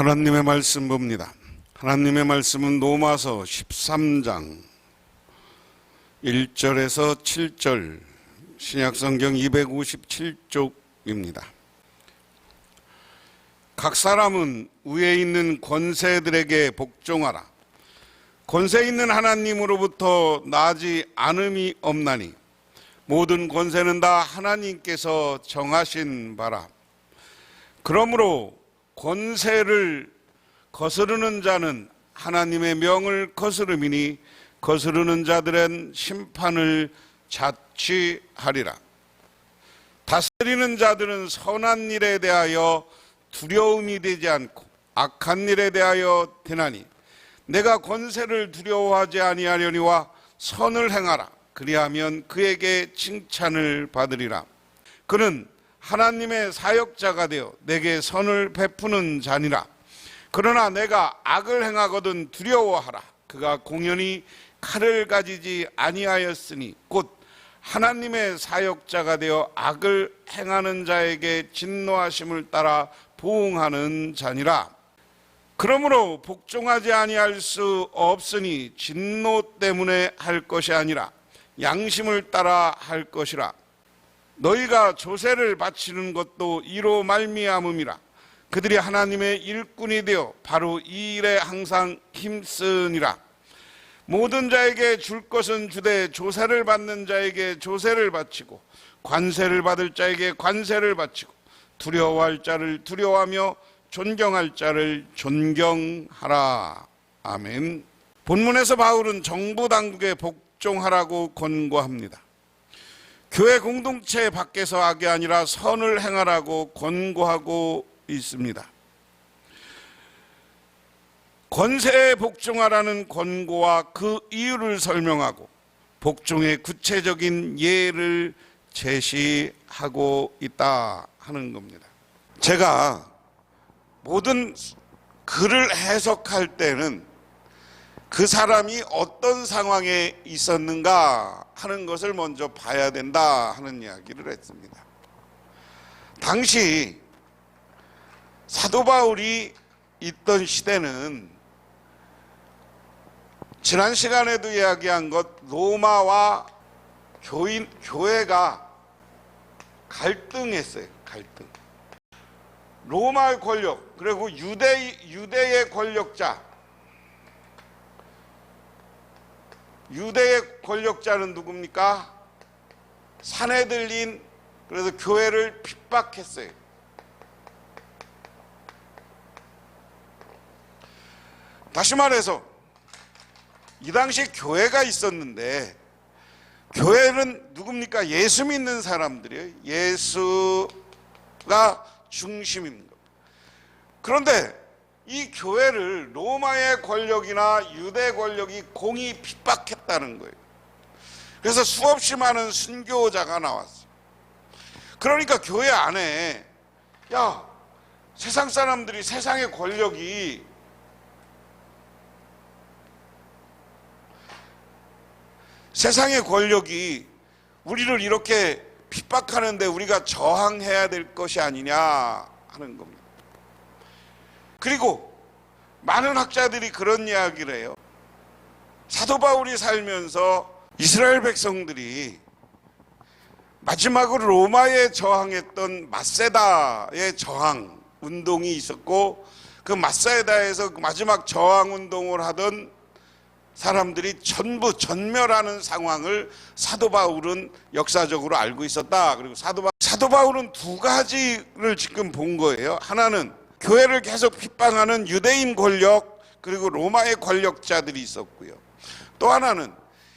하나님의 말씀 봅니다. 하나님의 말씀은 로마서 13장 1절에서 7절 신약성경 257쪽입니다. 각 사람은 위에 있는 권세들에게 복종하라. 권세 있는 하나님으로부터 나지 않음이 없나니 모든 권세는 다 하나님께서 정하신 바라. 그러므로 권세를 거스르는 자는 하나님의 명을 거스름이니 거스르는 자들은 심판을 자취하리라. 다스리는 자들은 선한 일에 대하여 두려움이 되지 않고 악한 일에 대하여 되나니 내가 권세를 두려워하지 아니하려니와 선을 행하라. 그리하면 그에게 칭찬을 받으리라. 그는 하나님의 사역자가 되어 내게 선을 베푸는 자니라. 그러나 내가 악을 행하거든 두려워하라. 그가 공연히 칼을 가지지 아니하였으니 곧 하나님의 사역자가 되어 악을 행하는 자에게 진노하심을 따라 보응하는 자니라. 그러므로 복종하지 아니할 수 없으니 진노 때문에 할 것이 아니라 양심을 따라 할 것이라. 너희가 조세를 바치는 것도 이로 말미암음이라. 그들이 하나님의 일꾼이 되어 바로 이 일에 항상 힘쓰니라. 모든 자에게 줄 것은 주되 조세를 받는 자에게 조세를 바치고 관세를 받을 자에게 관세를 바치고 두려워할 자를 두려워하며 존경할 자를 존경하라. 아멘. 본문에서 바울은 정부 당국에 복종하라고 권고합니다. 교회 공동체 밖에서 악이 아니라 선을 행하라고 권고하고 있습니다. 권세에 복종하라는 권고와 그 이유를 설명하고 복종의 구체적인 예를 제시하고 있다 하는 겁니다. 제가 모든 글을 해석할 때는 그 사람이 어떤 상황에 있었는가 하는 것을 먼저 봐야 된다 하는 이야기를 했습니다. 당시 사도 바울이 있던 시대는 지난 시간에도 이야기한 것 로마와 교회가 갈등했어요. 갈등. 로마의 권력 그리고 유대의 권력자. 유대의 권력자는 누굽니까? 산헤들린. 그래서 교회를 핍박했어요. 다시 말해서 이 당시에 교회가 있었는데 교회는 누굽니까? 예수 믿는 사람들이에요. 예수가 중심입니다. 그런데 이 교회를 로마의 권력이나 유대 권력이 공히 핍박했다는 거예요. 그래서 수없이 많은 순교자가 나왔어요. 그러니까 교회 안에 세상 사람들이 세상의 권력이 우리를 이렇게 핍박하는데 우리가 저항해야 될 것이 아니냐 하는 겁니다. 그리고 많은 학자들이 그런 이야기를 해요. 사도 바울이 살면서 이스라엘 백성들이 마지막으로 로마에 저항했던 마세다의 저항 운동이 있었고 그 마세다에서 마지막 저항 운동을 하던 사람들이 전부 전멸하는 상황을 사도 바울은 역사적으로 알고 있었다. 그리고 사도 바울은 두 가지를 지금 본 거예요. 하나는 교회를 계속 핍박하는 유대인 권력 그리고 로마의 권력자들이 있었고요. 또 하나는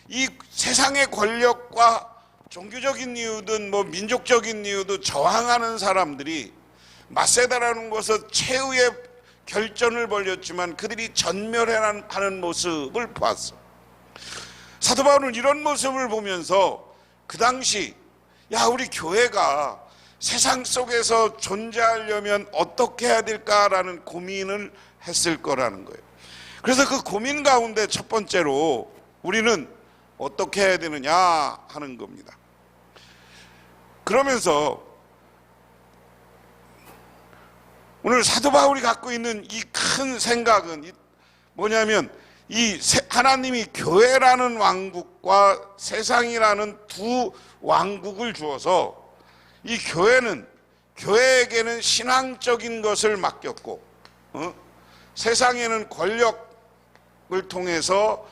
이 세상의 권력과 종교적인 이유든 민족적인 이유도 저항하는 사람들이 마세다라는 곳에서 최후의 결전을 벌였지만 그들이 전멸하는 모습을 보았어. 사도 바울은 이런 모습을 보면서 그 당시 우리 교회가 세상 속에서 존재하려면 어떻게 해야 될까라는 고민을 했을 거라는 거예요. 그래서 그 고민 가운데 첫 번째로 우리는 어떻게 해야 되느냐 하는 겁니다. 그러면서 오늘 사도 바울이 갖고 있는 이 큰 생각은 뭐냐면 하나님이 교회라는 왕국과 세상이라는 두 왕국을 주어서 이 교회에게는 신앙적인 것을 맡겼고 세상에는 권력을 통해서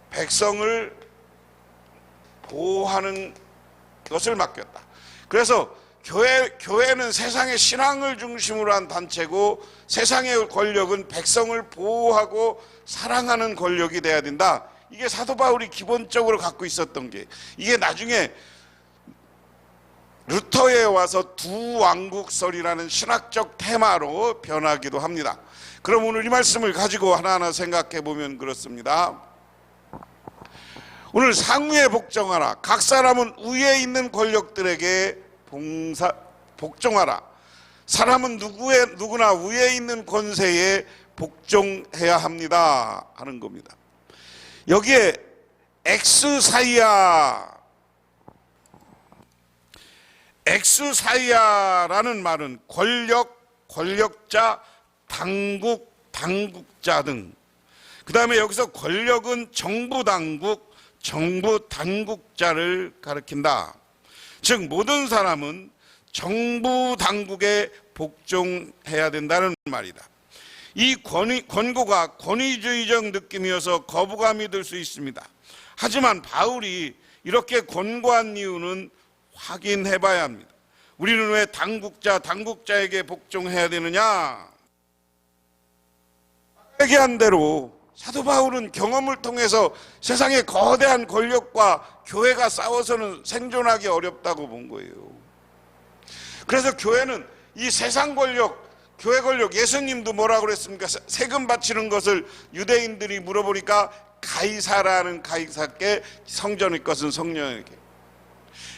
백성을 보호하는 것을 맡겼다. 그래서 교회는 세상의 신앙을 중심으로 한 단체고 세상의 권력은 백성을 보호하고 사랑하는 권력이 돼야 된다. 이게 사도 바울이 기본적으로 갖고 있었던 게, 이게 나중에 루터에 와서 두 왕국설이라는 신학적 테마로 변하기도 합니다. 그럼 오늘 이 말씀을 가지고 하나하나 생각해 보면 그렇습니다. 오늘 상위에 복종하라. 각 사람은 위에 있는 권력들에게 복종하라. 사람은 누구나 위에 있는 권세에 복종해야 합니다 하는 겁니다. 여기에 엑스사이아라는 말은 권력자, 당국자 등, 그 다음에 여기서 권력은 정부 당국자를 가리킨다. 즉 모든 사람은 정부 당국에 복종해야 된다는 말이다. 이 권고가 권위주의적 느낌이어서 거부감이 들 수 있습니다. 하지만 바울이 이렇게 권고한 이유는 확인해 봐야 합니다. 우리는 왜 당국자에게 복종해야 되느냐? 얘기한 대로 사도 바울은 경험을 통해서 세상의 거대한 권력과 교회가 싸워서는 생존하기 어렵다고 본 거예요. 그래서 교회는 이 세상 권력, 교회 권력, 예수님도 뭐라고 그랬습니까? 세금 바치는 것을 유대인들이 물어보니까 가이사라는 가이사께, 성전의 것은 성령에게,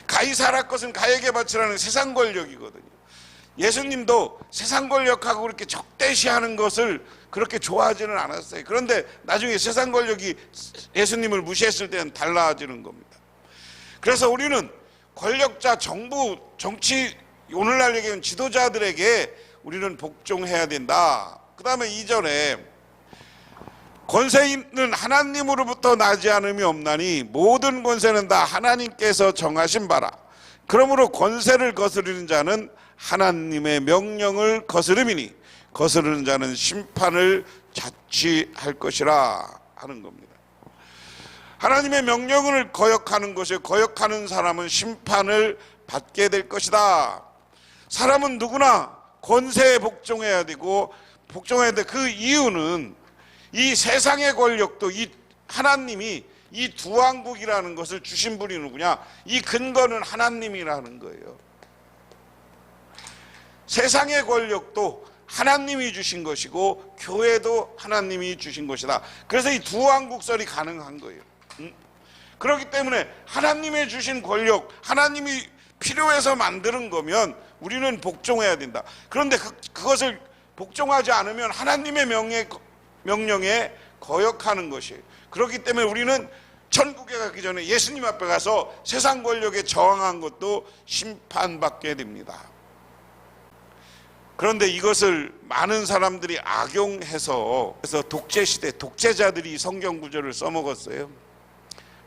가이사라 것은 가에게 바치라는 세상 권력이거든요. 예수님도 세상 권력하고 그렇게 적대시하는 것을 그렇게 좋아하지는 않았어요. 그런데 나중에 세상 권력이 예수님을 무시했을 때는 달라지는 겁니다. 그래서 우리는 권력자, 정부, 정치, 오늘날 얘기하는 지도자들에게 우리는 복종해야 된다. 그 다음에 2절에 권세는 하나님으로부터 나지 않음이 없나니 모든 권세는 다 하나님께서 정하신 바라. 그러므로 권세를 거스르는 자는 하나님의 명령을 거스름이니 거스르는 자는 심판을 자취할 것이라 하는 겁니다. 하나님의 명령을 거역하는 것이, 거역하는 사람은 심판을 받게 될 것이다. 사람은 누구나 권세에 복종해야 되고 복종해야 돼. 그 이유는 이 세상의 권력도 이 하나님이 이 두 왕국이라는 것을 주신 분이 누구냐? 이 근거는 하나님이라는 거예요. 세상의 권력도 하나님이 주신 것이고 교회도 하나님이 주신 것이다. 그래서 이 두 왕국설이 가능한 거예요. 그렇기 때문에 하나님의 주신 권력, 하나님이 필요해서 만드는 거면 우리는 복종해야 된다. 그런데 그것을 복종하지 않으면 하나님의 명령에 거역하는 것이에요. 그렇기 때문에 우리는 천국에 가기 전에 예수님 앞에 가서 세상 권력에 저항한 것도 심판받게 됩니다. 그런데 이것을 많은 사람들이 악용해서, 그래서 독재시대 독재자들이 성경 구절을 써먹었어요.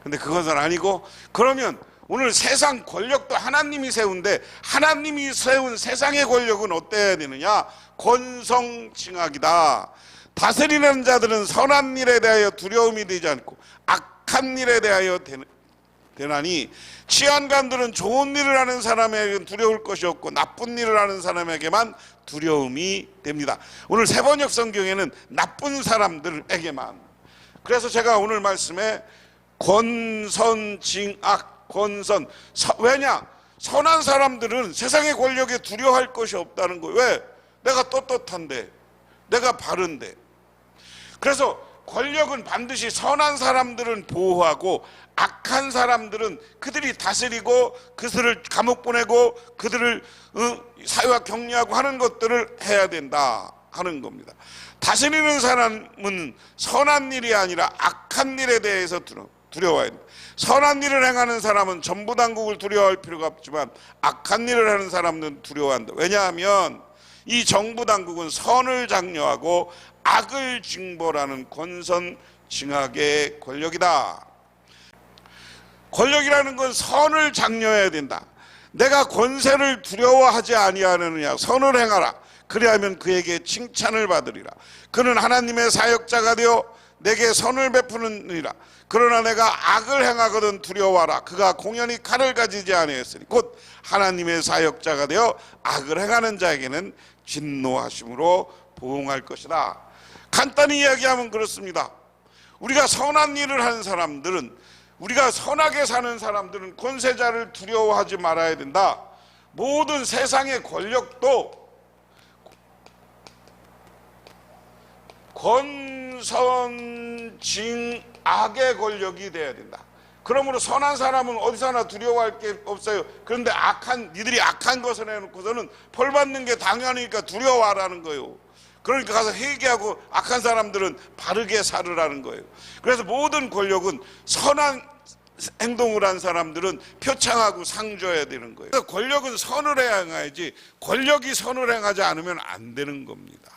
근데 그것은 아니고, 그러면 오늘 세상 권력도 하나님이 세운데 하나님이 세운 세상의 권력은 어때야 되느냐? 권성징악이다. 다스리는 자들은 선한 일에 대하여 두려움이 되지 않고 악한 일에 대하여 되나니 치안관들은 좋은 일을 하는 사람에게는 두려울 것이 없고 나쁜 일을 하는 사람에게만 두려움이 됩니다. 오늘 세번역 성경에는 나쁜 사람들에게만, 그래서 제가 오늘 말씀에 권선징악, 왜냐? 선한 사람들은 세상의 권력에 두려워할 것이 없다는 거예요. 왜? 내가 떳떳한데, 내가 바른데. 그래서 권력은 반드시 선한 사람들은 보호하고 악한 사람들은 그들이 다스리고 그들을 감옥 보내고 그들을 사회와 격리하고 하는 것들을 해야 된다 하는 겁니다. 다스리는 사람은 선한 일이 아니라 악한 일에 대해서 두려워해야 됩니다. 선한 일을 행하는 사람은 전부 당국을 두려워할 필요가 없지만 악한 일을 하는 사람은 두려워한다. 왜냐하면 이 정부 당국은 선을 장려하고 악을 징벌하는 권선징악의 권력이다. 권력이라는 건 선을 장려해야 된다. 내가 권세를 두려워하지 아니하느냐, 선을 행하라. 그리하면 그에게 칭찬을 받으리라. 그는 하나님의 사역자가 되어 내게 선을 베푸느니라. 그러나 내가 악을 행하거든 두려워하라. 그가 공연히 칼을 가지지 아니했으니 곧 하나님의 사역자가 되어 악을 행하는 자에게는 진노하심으로 보응할 것이다. 간단히 이야기하면 그렇습니다. 우리가 선한 일을 하는 사람들은, 우리가 선하게 사는 사람들은 권세자를 두려워하지 말아야 된다. 모든 세상의 권력도 권선징악의 권력이 돼야 된다. 그러므로 선한 사람은 어디서나 두려워할 게 없어요. 그런데 니들이 악한 것을 해놓고서는 벌 받는 게 당연하니까 두려워하라는 거예요. 그러니까 가서 회개하고 악한 사람들은 바르게 살으라는 거예요. 그래서 모든 권력은 선한 행동을 한 사람들은 표창하고 상 줘야 되는 거예요. 그래서 권력은 선을 행해야지 권력이 선을 행하지 않으면 안 되는 겁니다.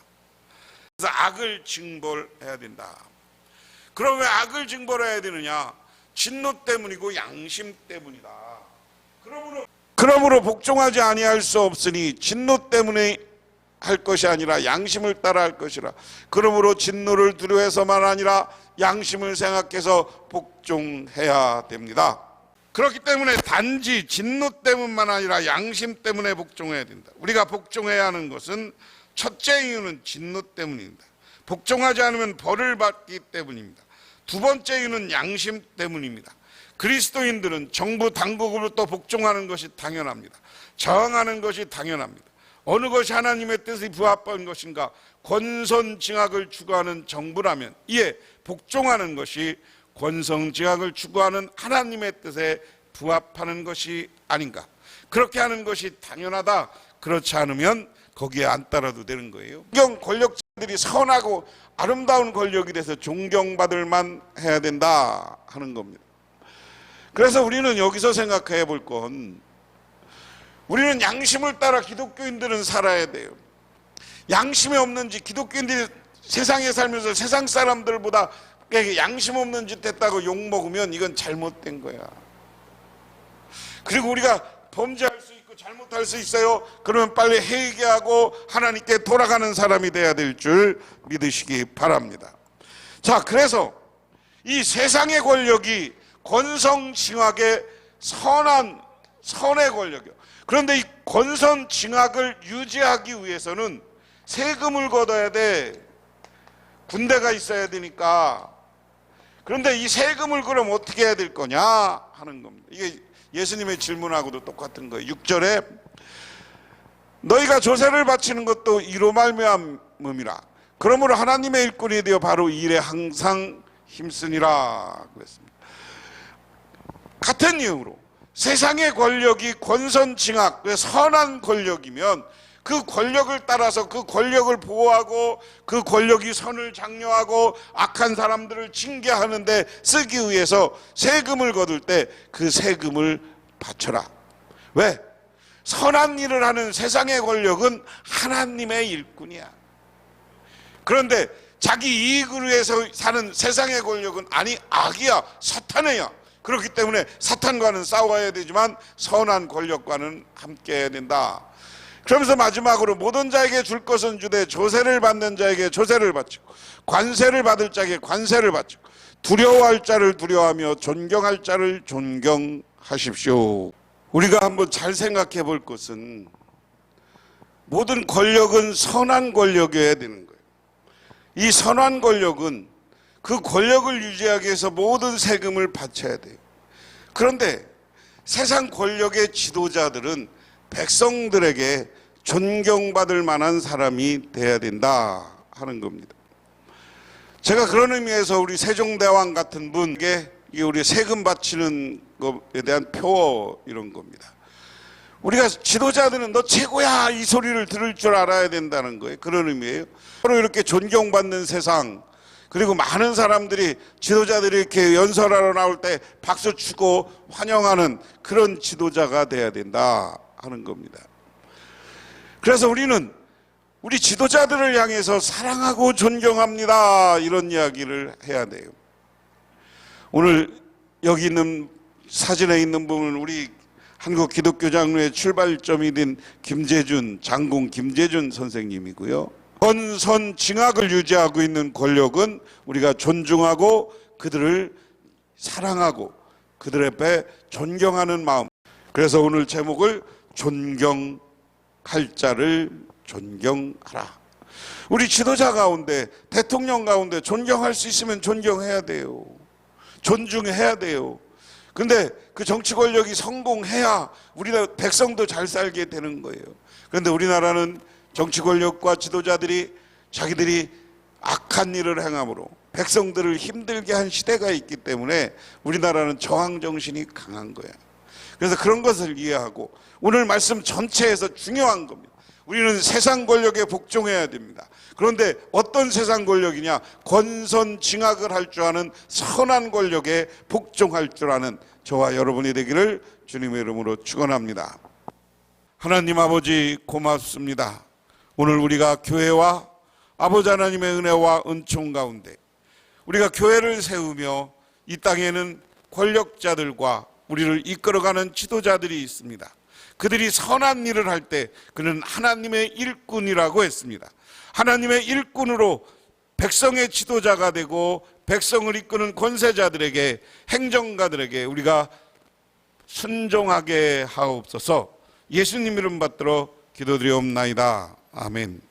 그래서 악을 징벌해야 된다. 그럼 왜 악을 징벌해야 되느냐? 진노 때문이고 양심 때문이다. 그러므로 복종하지 아니할 수 없으니 진노 때문에 할 것이 아니라 양심을 따라 할 것이라. 그러므로 진노를 두려워해서만 아니라 양심을 생각해서 복종해야 됩니다. 그렇기 때문에 단지 진노 때문만 아니라 양심 때문에 복종해야 된다. 우리가 복종해야 하는 것은 첫째 이유는 진노 때문입니다. 복종하지 않으면 벌을 받기 때문입니다. 두 번째 이유는 양심 때문입니다. 그리스도인들은 정부 당국으로부터 복종하는 것이 당연합니다. 저항하는 것이 당연합니다. 어느 것이 하나님의 뜻에 부합한 것인가? 권선징악을 추구하는 정부라면 이에 복종하는 것이 권선징악을 추구하는 하나님의 뜻에 부합하는 것이 아닌가? 그렇게 하는 것이 당연하다. 그렇지 않으면 거기에 안 따라도 되는 거예요. 권력자들이 선하고 아름다운 권력이 돼서 존경받을 만 해야 된다 하는 겁니다. 그래서 우리는 여기서 생각해 볼 건, 우리는 양심을 따라 기독교인들은 살아야 돼요. 양심이 없는지, 기독교인들이 세상에 살면서 세상 사람들보다 양심 없는 짓 했다고 욕먹으면 이건 잘못된 거야. 그리고 우리가 범죄할 수 있고 잘못할 수 있어요. 그러면 빨리 회개하고 하나님께 돌아가는 사람이 돼야 될 줄 믿으시기 바랍니다. 자, 그래서 이 세상의 권력이 권선징악의 선의 권력이요. 그런데 이 권선징악을 유지하기 위해서는 세금을 걷어야 돼. 군대가 있어야 되니까. 그런데 이 세금을 그럼 어떻게 해야 될 거냐 하는 겁니다. 이게 예수님의 질문하고도 똑같은 거예요. 6절에 너희가 조세를 바치는 것도 이로 말미암음이라. 그러므로 하나님의 일꾼이 되어 바로 이 일에 항상 힘쓰니라 그랬습니다. 같은 이유로 세상의 권력이 권선징악, 선한 권력이면 그 권력을 따라서 그 권력을 보호하고 그 권력이 선을 장려하고 악한 사람들을 징계하는데 쓰기 위해서 세금을 거둘 때 그 세금을 바쳐라. 왜? 선한 일을 하는 세상의 권력은 하나님의 일꾼이야. 그런데 자기 이익을 위해서 사는 세상의 권력은 아니 악이야, 사탄이야. 그렇기 때문에 사탄과는 싸워야 되지만 선한 권력과는 함께해야 된다. 그러면서 마지막으로 모든 자에게 줄 것은 주되 조세를 받는 자에게 조세를 바치고 관세를 받을 자에게 관세를 바치고 두려워할 자를 두려워하며 존경할 자를 존경하십시오. 우리가 한번 잘 생각해 볼 것은 모든 권력은 선한 권력이어야 되는 거예요. 이 선한 권력은 그 권력을 유지하기 위해서 모든 세금을 바쳐야 돼요. 그런데 세상 권력의 지도자들은 백성들에게 존경받을 만한 사람이 돼야 된다 하는 겁니다. 제가 그런 의미에서 우리 세종대왕 같은 분에게 우리 세금 바치는 것에 대한 표 이런 겁니다. 우리가 지도자들은 너 최고야 이 소리를 들을 줄 알아야 된다는 거예요. 그런 의미예요. 서로 이렇게 존경받는 세상, 그리고 많은 사람들이 지도자들이 이렇게 연설하러 나올 때 박수 치고 환영하는 그런 지도자가 돼야 된다 하는 겁니다. 그래서 우리는 우리 지도자들을 향해서 사랑하고 존경합니다, 이런 이야기를 해야 돼요. 오늘 여기 있는 사진에 있는 분은 우리 한국 기독교 장로의 출발점이 된 장군 김재준 선생님이고요. 권선징악을 유지하고 있는 권력은 우리가 존중하고 그들을 사랑하고 그들 앞에 존경하는 마음. 그래서 오늘 제목을 존경할 자를 존경하라. 우리 지도자 가운데, 대통령 가운데 존경할 수 있으면 존경해야 돼요. 존중해야 돼요. 근데 그 정치 권력이 성공해야 우리나라 백성도 잘 살게 되는 거예요. 그런데 우리나라는 정치 권력과 지도자들이 자기들이 악한 일을 행함으로 백성들을 힘들게 한 시대가 있기 때문에 우리나라는 저항 정신이 강한 거야. 그래서 그런 것을 이해하고 오늘 말씀 전체에서 중요한 겁니다. 우리는 세상 권력에 복종해야 됩니다. 그런데 어떤 세상 권력이냐? 권선징악을 할 줄 아는 선한 권력에 복종할 줄 아는 저와 여러분이 되기를 주님의 이름으로 축원합니다. 하나님 아버지 고맙습니다. 오늘 우리가 교회와 아버지 하나님의 은혜와 은총 가운데 우리가 교회를 세우며 이 땅에는 권력자들과 우리를 이끌어가는 지도자들이 있습니다. 그들이 선한 일을 할 때 그는 하나님의 일꾼이라고 했습니다. 하나님의 일꾼으로 백성의 지도자가 되고 백성을 이끄는 권세자들에게, 행정가들에게 우리가 순종하게 하옵소서. 예수님 이름 받들어 기도드리옵나이다. 아멘.